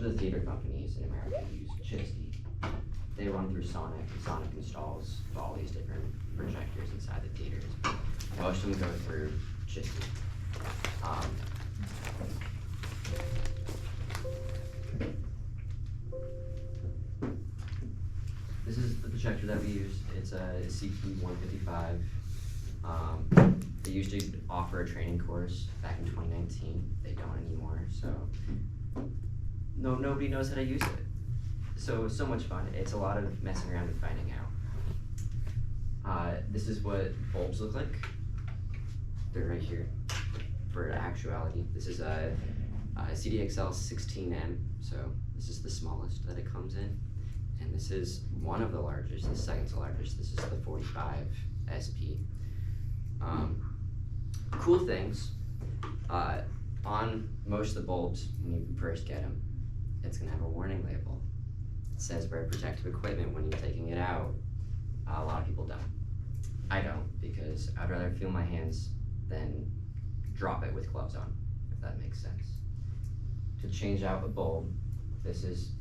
of the theater companies in America use Chisty. They run through Sonic, and Sonic installs all these different projectors inside the theaters. Most of them go through Chisty. This is the projector that we use. It's a CP155. They used to offer a training course back in 2019. They don't anymore, so nobody knows how to use it. So it's so much fun. It's a lot of messing around and finding out. This is what bulbs look like. They're right here for actuality. This is a CDXL16M, so this is the smallest that it comes in. And this is one of the largest, the second to largest. This is the 45 SP. Cool things, on most of the bulbs, when you first get them, it's gonna have a warning label. It says wear protective equipment when you're taking it out. A lot of people don't. I don't, because I'd rather feel my hands than drop it with gloves on, if that makes sense. To change out a bulb, this is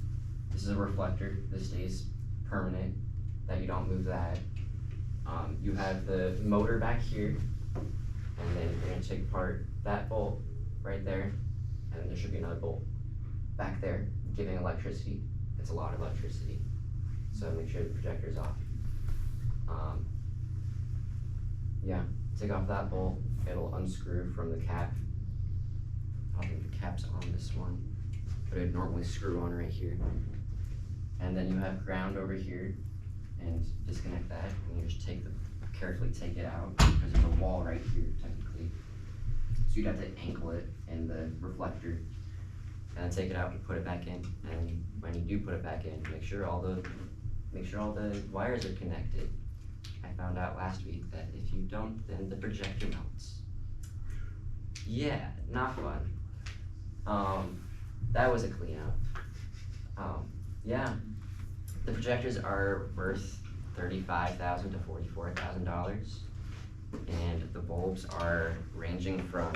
a reflector. This stays permanent, that you don't move that. You have the motor back here, and then you're gonna take apart that bolt right there, and there should be another bolt back there giving electricity. It's a lot of electricity, so make sure the projector's off. Yeah, take off that bolt. It'll unscrew from the cap. I don't think the cap's on this one, but it'd normally screw on right here. And then you have ground over here, and disconnect that, and you just carefully take it out, because there's a wall right here, technically. So you'd have to ankle it in the reflector, and then take it out and put it back in. And when you do put it back in, make sure all the wires are connected. I found out last week that if you don't, then the projector melts. Yeah, not fun. That was a cleanup. Yeah, the projectors are worth $35,000 to $44,000, and the bulbs are ranging from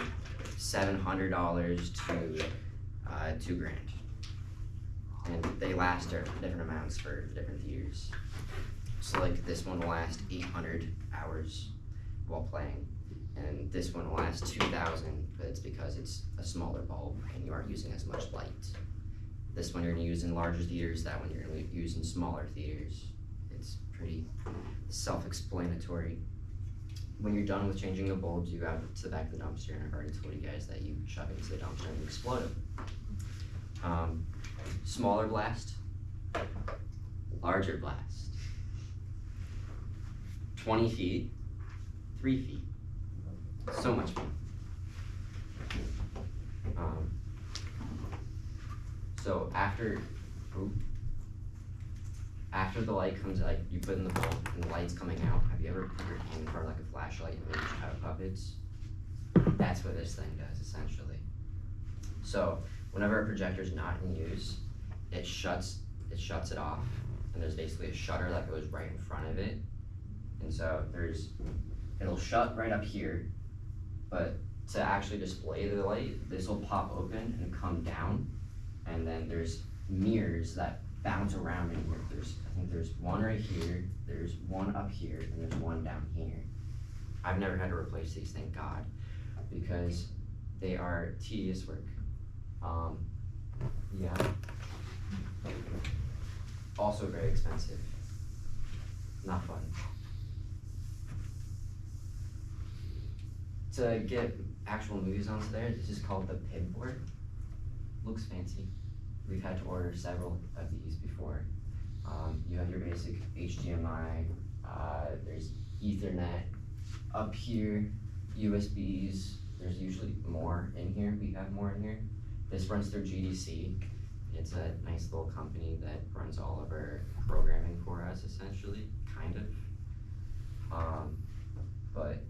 $700 to $2,000, and they last different amounts for different theaters. So like this one will last 800 hours while playing, and this one will last 2,000, but it's because it's a smaller bulb and you aren't using as much light. This one you're gonna use in larger theaters, that one you're gonna use in smaller theaters. It's pretty self-explanatory. When you're done with changing the bulbs, you go to the back of the dumpster, and I've already told you guys that you shove it into the dumpster and you explode them. Smaller blast, larger blast. 20 feet, 3 feet. So much fun. So after the light comes out, you put in the bulb and the light's coming out. Have you ever put your hand in front of like a flashlight and made shadow puppets? That's what this thing does, essentially. So whenever a projector's not in use, it shuts it off, and there's basically a shutter that goes right in front of it. And so it'll shut right up here, but to actually display the light, this will pop open and come down, and then there's mirrors that bounce around in here. I think there's one right here, there's one up here, and there's one down here. I've never had to replace these, thank God, because they are tedious work. Yeah. Also very expensive. Not fun. To get actual movies onto there, this is called the PIB board. Looks fancy. We've had to order several of these before. You have your basic HDMI, there's Ethernet, up here, USBs, there's usually more in here, we have more in here. This runs through GDC. It's a nice little company that runs all of our programming for us, essentially, kind of. But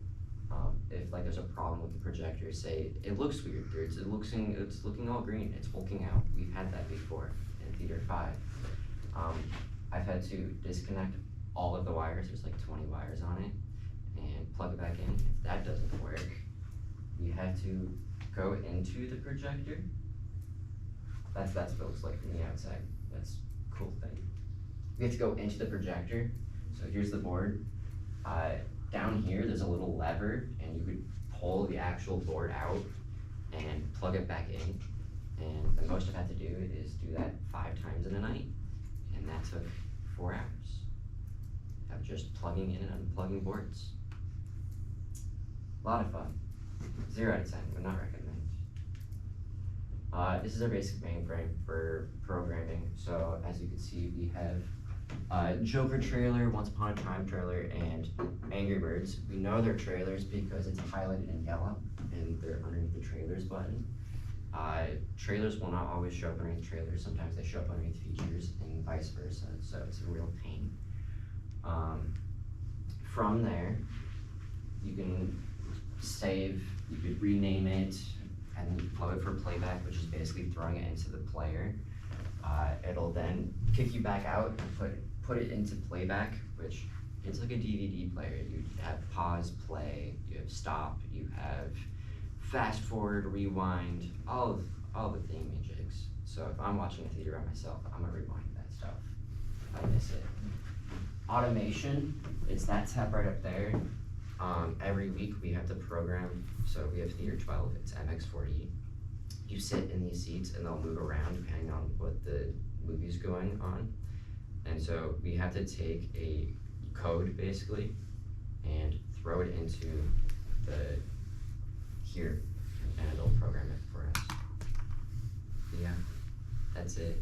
if like there's a problem with the projector, say it looks weird, it's looking all green, it's hulking out. We've had that before in Theater 5. I've had to disconnect all of the wires, there's like 20 wires on it, and plug it back in. If that doesn't work, we had to go into the projector, That's what it looks like from the outside. That's a cool thing. We have to go into the projector. So here's the board. Down here, there's a little lever, and you could pull the actual board out and plug it back in. And the most I've had to do is do that 5 times in a night, and that took 4 hours of just plugging in and unplugging boards. A lot of fun. 0 out of 10, would not recommend. This is our basic mainframe for programming. So as you can see, we have Joker trailer, Once Upon a Time trailer, and Angry Birds. We know they're trailers because it's highlighted in yellow, and they're underneath the trailers button. Trailers will not always show up underneath trailers. Sometimes they show up underneath features and vice versa, so it's a real pain. From there, you can save, you could rename it, and then you plug it for playback, which is basically throwing it into the player. It'll then kick you back out and put it into playback, which it's like a DVD player. You have pause, play, you have stop, you have fast forward, rewind, all the theme jigs. So if I'm watching a theater by myself, I'm gonna rewind that stuff if I miss it. Automation, it's that tab right up there. Every week we have to program, so we have Theater 12, it's MX40. You sit in these seats and they'll move around depending on what the movie's going on. And so we have to take a code basically and throw it into here, and it'll program it for us. Yeah, that's it.